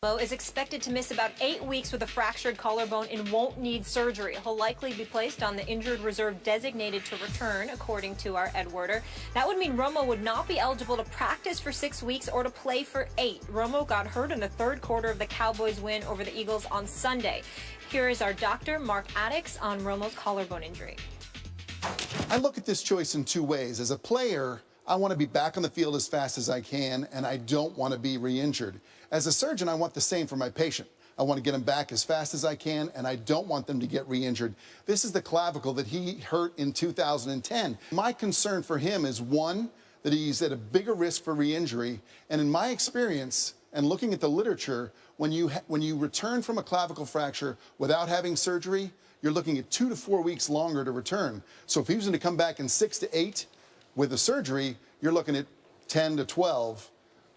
Mo is expected to miss about 8 weeks with a fractured collarbone and won't need surgery. He'll likely be placed on the injured reserve designated to return, according to our Ed Werder. That would mean Romo would not be eligible to practice for 6 weeks or to play for 8. Romo got hurt in the third quarter of the Cowboys' win over the Eagles on Sunday. Here is our doctor, Mark Addix, on Romo's collarbone injury. I look at this choice in two ways. As a player, I want to be back on the field as fast as I can, and I don't want to be re-injured. As a surgeon, I want the same for my patient. I want to get him back as fast as I can, and I don't want them to get re-injured. This is the clavicle that he hurt in 2010. My concern for him is, one, that he's at a bigger risk for re-injury, and in my experience, and looking at the literature, when you return from a clavicle fracture without having surgery, you're looking at 2 to 4 weeks longer to return. So if he was going to come back in 6 to 8 with the surgery, you're looking at 10 to 12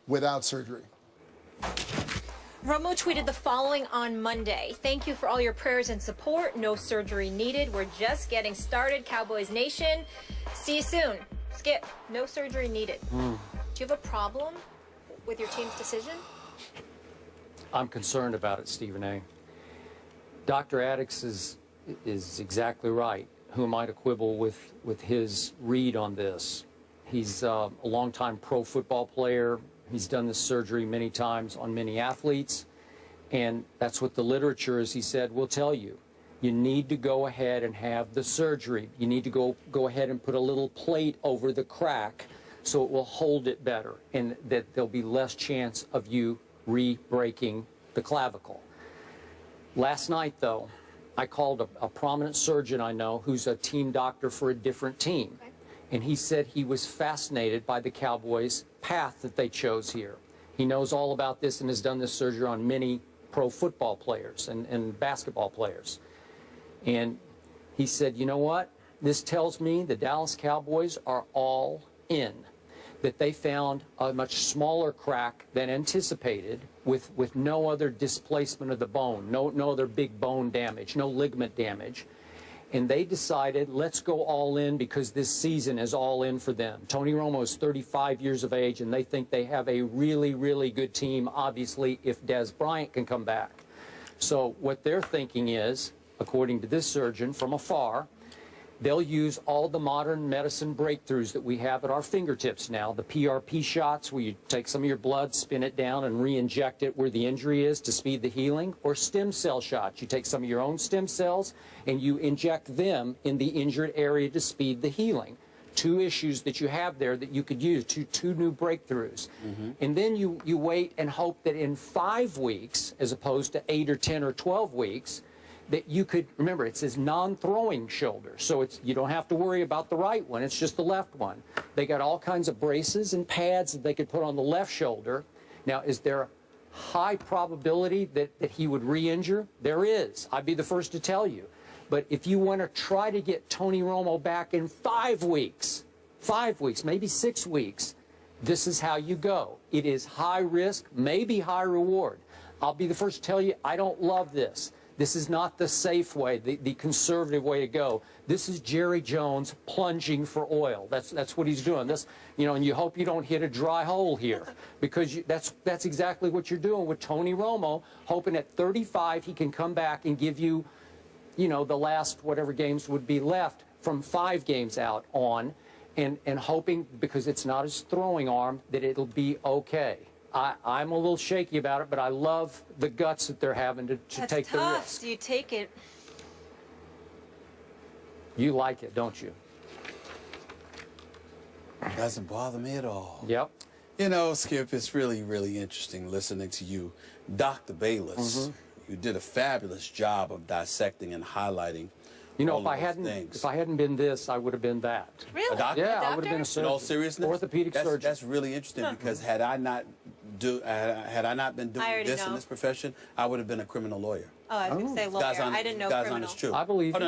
without surgery. Romo tweeted the following on Monday. "Thank you for all your prayers and support. No surgery needed. We're just getting started. Cowboys Nation. See you soon." Skip, no surgery needed. Do you have a problem with your team's decision? I'm concerned about it, Stephen A. Dr. Addix is exactly right. Who am I to quibble with his read on this? He's a longtime pro football player. He's done this surgery many times on many athletes, and that's what the literature, as he said, will tell you. You need to go ahead and have the surgery. You need to go ahead and put a little plate over the crack so it will hold it better, and that there'll be less chance of you re-breaking the clavicle. Last night, though, I called a prominent surgeon I know who's a team doctor for a different team. Okay. And he said he was fascinated by the Cowboys' path that they chose here. He knows all about this and has done this surgery on many pro football players and basketball players. And he said, you know what? This tells me the Dallas Cowboys are all in. That they found a much smaller crack than anticipated with no other displacement of the bone, no other big bone damage, no ligament damage. And they decided, let's go all in because this season is all in for them. Tony Romo is 35 years of age, and they think they have a really, really good team, obviously, if Des Bryant can come back. So what they're thinking is, according to this surgeon from afar, they'll use all the modern medicine breakthroughs that we have at our fingertips now, the PRP shots where you take some of your blood, spin it down, and re-inject it where the injury is to speed the healing, or stem cell shots. You take some of your own stem cells and you inject them in the injured area to speed the healing. Two issues that you have there that you could use, two new breakthroughs. And then you wait and hope that in 5 weeks, as opposed to 8 or 10 or 12 weeks, that you could, remember, it says non-throwing shoulder, so you don't have to worry about the right one, it's just the left one. They got all kinds of braces and pads that they could put on the left shoulder. Now, is there high probability that he would re-injure? There is. I'd be the first to tell you. But if you want to try to get Tony Romo back in 5 weeks, maybe 6 weeks, this is how you go. It is high risk, maybe high reward. I'll be the first to tell you, I don't love this. This is not the safe way, the conservative way to go. This is Jerry Jones plunging for oil. That's what he's doing. This, you know, and you hope you don't hit a dry hole here, because that's exactly what you're doing with Tony Romo, hoping at 35 he can come back and give you, you know, the last whatever games would be left from 5 games out on, and hoping, because it's not his throwing arm, that it'll be okay. I'm a little shaky about it, but I love the guts that they're having to take the risk. Do you take it? You like it, don't you? Doesn't bother me at all. Yep. You know, Skip, it's really, really interesting listening to you. Dr. Bayless, you did a fabulous job of dissecting and highlighting. You know, if I hadn't been this, I would have been that. Really? A doctor? Yeah, I would have been a surgeon. In all seriousness, orthopedic surgeon. That's really interesting, because had I not been doing this in this profession, I would have been a criminal lawyer. Oh, I was going to say lawyer. I didn't know criminal. Honest truth. I believe. Oh no,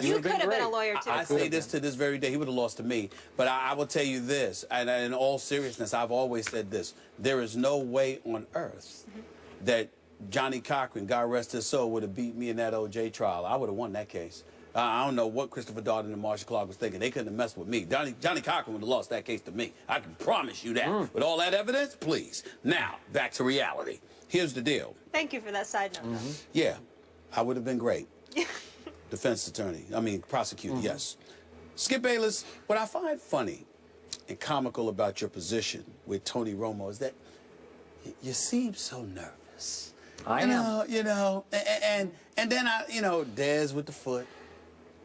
you could have been a lawyer too. I say this to this very day. He would have lost to me. But I will tell you this, and in all seriousness, I've always said this: there is no way on earth that Johnny Cochran, God rest his soul, would have beat me in that O.J. trial. I would have won that case. I don't know what Christopher Darden and Marcia Clark was thinking. They couldn't have messed with me. Johnny Cochran would have lost that case to me. I can promise you that. With all that evidence, please. Now, back to reality. here's the deal. Thank you for that side note. Yeah, I would have been great. Defense attorney, prosecutor, yes. Skip Bayless, what I find funny and comical about your position with Tony Romo is that you seem so nervous. I am. And then Dez with the foot,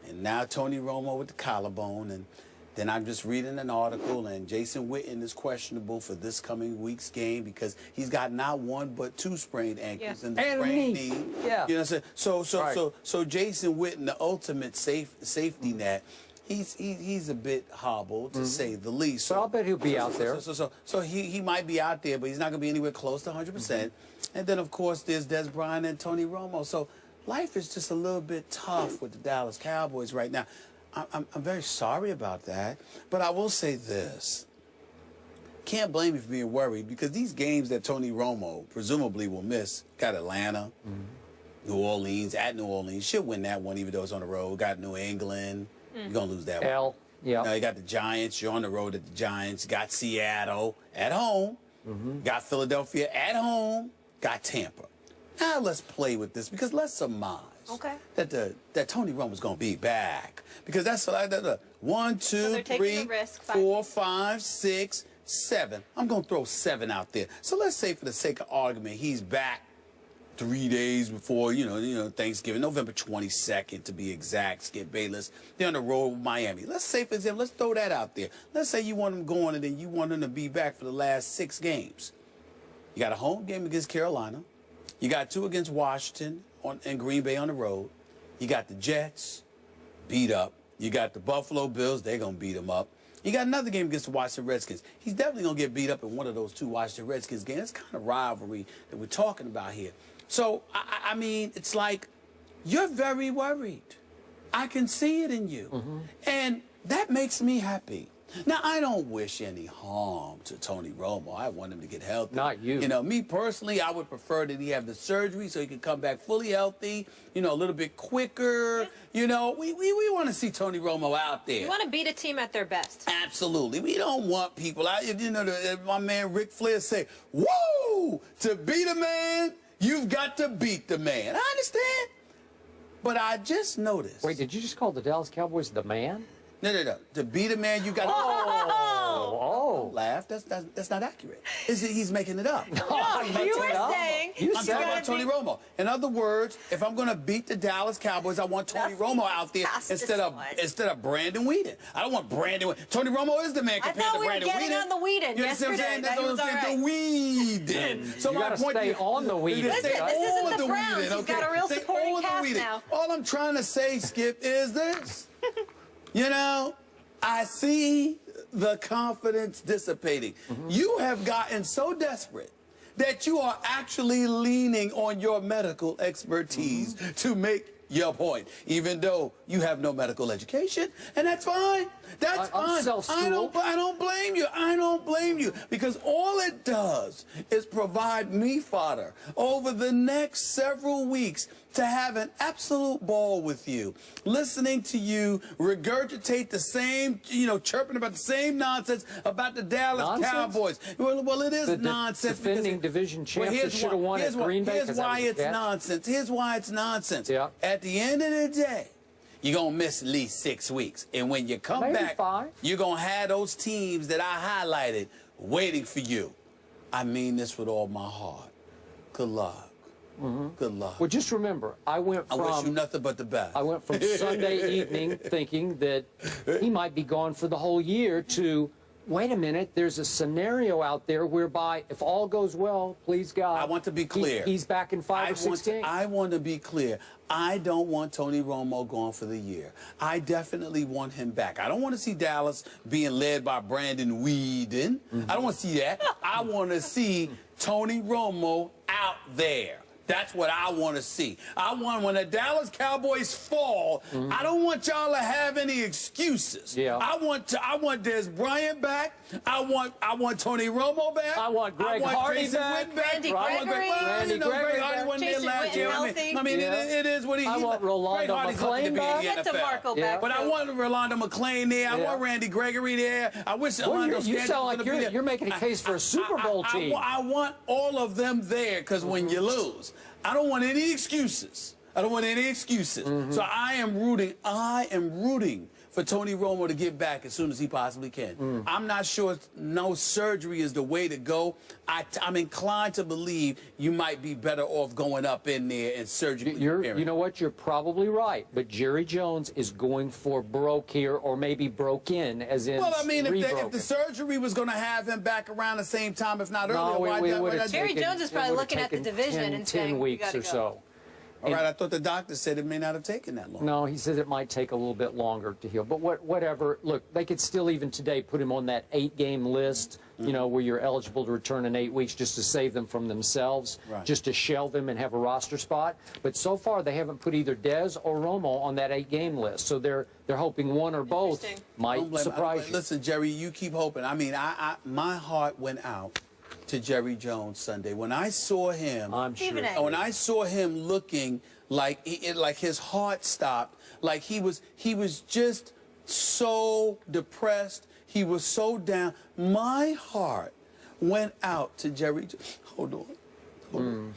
and now Tony Romo with the collarbone, and then I'm just reading an article, and Jason Witten is questionable for this coming week's game because he's got not one but two sprained ankles and the sprained knee. Yeah. You know what I'm saying? So Jason Witten, the ultimate safety net, he's a bit hobbled to say the least. But I'll bet he'll be out there. So he might be out there, but he's not going to be anywhere close to 100%. And then of course there's Des Bryant and Tony Romo. So life is just a little bit tough with the Dallas Cowboys right now. I'm very sorry about that, but I will say this. Can't blame you for being worried because these games that Tony Romo presumably will miss, got Atlanta, New Orleans, at New Orleans, should win that one even though it's on the road, got New England, you're going to lose that one. Yeah. You got the Giants, you're on the road at the Giants, got Seattle at home, got Philadelphia at home, got Tampa. Now let's play with this because let's surmise that Tony Romo's going to be back. Because that's 1, 2, 3, 4, 5, 6, 7. I'm going to throw 7 out there. So let's say for the sake of argument, he's back 3 days before, Thanksgiving, November 22nd to be exact, Skip Bayless. They're on the road with Miami. Let's say, for example, let's throw that out there. Let's say you want him going and then you want him to be back for the last 6 games. You got a home game against Carolina. You got 2 against Washington and Green Bay on the road. You got the Jets, beat up. You got the Buffalo Bills, they're going to beat him up. You got another game against the Washington Redskins. He's definitely going to get beat up in one of those 2 Washington Redskins games. It's kind of rivalry that we're talking about here. So, I mean, it's like you're very worried. I can see it in you. And that makes me happy. Now, I don't wish any harm to Tony Romo. I want him to get healthy. Not you. Me personally, I would prefer that he have the surgery so he can come back fully healthy, a little bit quicker. We want to see Tony Romo out there. You want to beat a team at their best. Absolutely. We don't want people. My man Ric Flair say, whoa, to beat a man, you've got to beat the man. I understand. But I just noticed. Wait, did you just call the Dallas Cowboys the man? No. To beat a man, you got to... Oh. Laugh. That's not accurate. He's making it up. No, you were saying... I'm talking about Tony Romo. In other words, if I'm going to beat the Dallas Cowboys, I want Tony Romo out there instead of Brandon Weeden. I don't want Brandon Weeden. Tony Romo is the man compared to Brandon Weeden. I thought we were getting on the Weeden yesterday. That was all right. The Weeden. So you got to stay on the Weeden. Listen, this isn't the Browns. He's got a real supporting cast now. All I'm trying to say, Skip, is this. I see the confidence dissipating. You have gotten so desperate that you are actually leaning on your medical expertise to make your point, even though you have no medical education, and that's fine. That's fine. I don't blame you. I don't blame you because all it does is provide me fodder over the next several weeks to have an absolute ball with you, listening to you regurgitate the same, chirping about the same nonsense about the Dallas Cowboys. Well, it is nonsense. Defending division champs that should have won at Green Bay. Here's why it's nonsense. Here's why it's nonsense. Yeah. At the end of the day, you're going to miss at least 6 weeks. And when you come back, you're going to have those teams that I highlighted waiting for you. I mean this with all my heart. Good luck. Good luck. Well, just remember, I wish you nothing but the best. I went from Sunday evening thinking that he might be gone for the whole year to, wait a minute, there's a scenario out there whereby if all goes well, please God. I want to be clear. He's back in 5 or 6 games. I want to be clear. I don't want Tony Romo gone for the year. I definitely want him back. I don't want to see Dallas being led by Brandon Weeden. I don't want to see that. I want to see Tony Romo out there. That's what I want to see. I want when the Dallas Cowboys fall, I don't want y'all to have any excuses. Yeah. I want Des Bryant back. I want Tony Romo back. I want Greg Hardy back. Randy Gregory. Randy Gregory Hardy wasn't there last year. I mean, Yeah. it is what he. I want Rolando Greg Hardy's lucky to McClain be back. in Get the NFL. DeMarco Yeah. back. But I too. want Rolando McClain there. I Yeah. want Randy Gregory there. I wish Well, Orlando you Scandrick sound was like gonna be there. you're making a case for a Super Bowl team. I want all of them there because when you lose, I don't want any excuses. I don't want any excuses. So I am rooting for Tony Romo to get back as soon as he possibly can. I'm not sure no surgery is the way to go. I'm inclined to believe you might be better off going up in there and surgically repairing. You know what? You're probably right. But Jerry Jones is going for broke here, or maybe broke in, as in Well, I mean, if the rebroken. surgery was going to have him back around the same time, if not No, earlier, it would have Jerry taken- Jones is it probably would have looking at the taken division and saying, 10 "You weeks gotta or go." so. All right, I thought the doctor said it may not have taken that long. No, he says it might take a little bit longer to heal. But whatever. Look, they could still even today put him on that 8-game list, you know, where you're eligible to return in 8 weeks just to save them from themselves, Right. just to shell them and have a roster spot. But so far, they haven't put either Dez or Romo on that 8-game list. So they're hoping one or both Interesting. might surprise you. Listen, Jerry, you keep hoping. I mean, my heart went out to Jerry Jones Sunday when I saw him. I'm sure. Stephen A. When I saw him looking like like his heart stopped, like he was just so depressed. He was so down. My heart went out to Jerry. Hold on.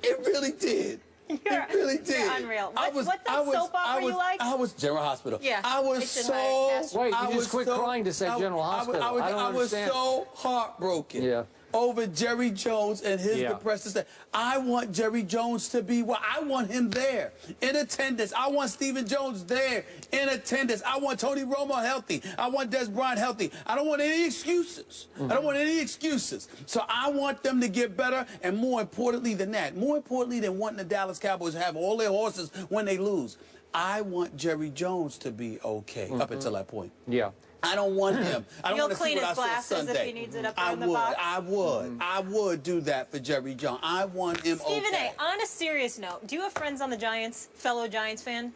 It really did. It really did. You're unreal. What's that soap opera you like? I was General Hospital. Yeah, I was Nixon so. High. Wait, you I just was quit so- crying to say General Hospital. I don't was understand. so heartbroken. Yeah. Over Jerry Jones and his Yeah. depressed state. I want Jerry Jones to be well. I want him there in attendance. I want Stephen Jones there in attendance. I want Tony Romo healthy. I want Des Bryant healthy. I don't want any excuses. I don't want any excuses. So I want them to get better, and more importantly than that, more importantly than wanting the Dallas Cowboys to have all their horses when they lose, I want Jerry Jones to be okay up until that point. Yeah. I don't want him. I don't You'll want to see clean what I his saw glasses if Sunday. he needs it up there in the box? I would do that for Jerry Jones. I want him Stephen okay. A., on a serious note, do you have friends on the Giants, fellow Giants fan?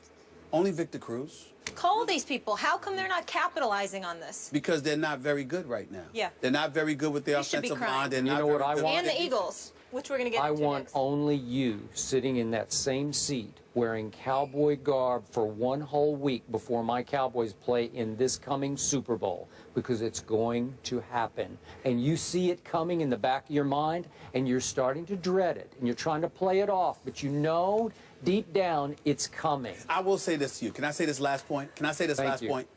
Only Victor Cruz. Call these people. How come they're not capitalizing on this? Because they're not very good right now. Yeah. They're not very good with their They should be offensive crying. line. They're You not know what very I good want? And with the their Eagles, which we're going to get I into want next. only you sitting in that same seat wearing cowboy garb for one whole week before my Cowboys play in this coming Super Bowl, because it's going to happen. And you see it coming in the back of your mind, and you're starting to dread it, and you're trying to play it off, but you know deep down it's coming. I will say this to you. Can I say this last point? Can I say this Thank last you. point?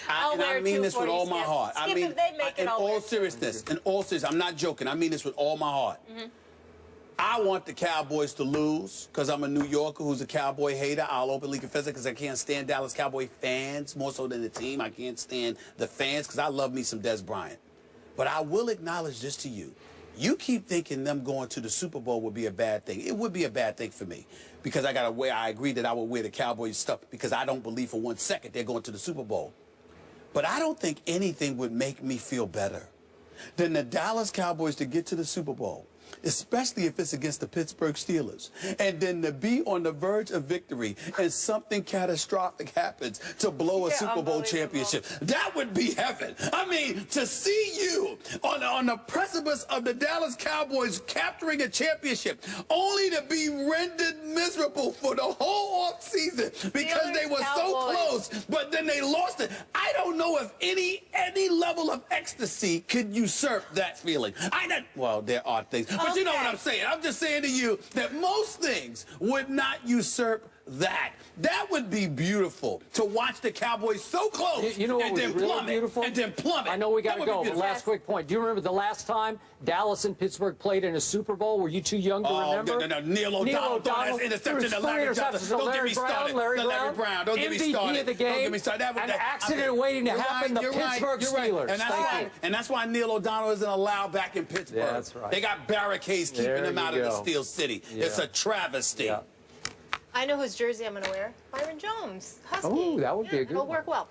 I'll And I wear mean this with all 240s, my yeah. heart. Skip I mean, if they make it, in I'll wear all it. seriousness, I'm not joking. I mean this with all my heart. I want the Cowboys to lose because I'm a New Yorker who's a Cowboy hater. I'll openly confess it because I can't stand Dallas Cowboy fans more so than the team. I can't stand the fans because I love me some Des Bryant. But I will acknowledge this to you. You keep thinking them going to the Super Bowl would be a bad thing. It would be a bad thing for me because I agree that I would wear the Cowboys stuff because I don't believe for 1 second they're going to the Super Bowl. But I don't think anything would make me feel better than the Dallas Cowboys to get to the Super Bowl, especially if it's against the Pittsburgh Steelers, and then to be on the verge of victory and something catastrophic happens to blow a Yeah, Super Bowl unbelievable. championship. That would be heaven. I mean, to see you on the precipice of the Dallas Cowboys capturing a championship, only to be rendered miserable for the whole offseason because they were so Cowboys. close, but then they lost it. I don't know if any level of ecstasy could usurp that feeling. Well, there are things. But you know what I'm saying. I'm just saying to you that most things would not usurp that. That would be beautiful to watch the Cowboys so close You know what and was then really plummet beautiful? and then plummet. I know we got That to would be go, but beautiful. last quick point. Do you remember the last time Dallas and Pittsburgh played in a Super Bowl? Were you too young to remember? No. Neil O'Donnell threw that interception to Larry Johnson. Don't get me started. Larry Brown. Don't get me MVP started. of the game. Don't get me started. An accident waiting to You're happen. right, The you're right, Pittsburgh you're right. Steelers. And that's why Neil O'Donnell isn't allowed back in Pittsburgh. Yeah, that's right. They got barricades keeping There him you out of the go. Steel City. Yeah. It's a travesty. Yeah. I know whose jersey I'm going to wear. Byron Jones, Husky. Oh, that would be a good It'll one. work well.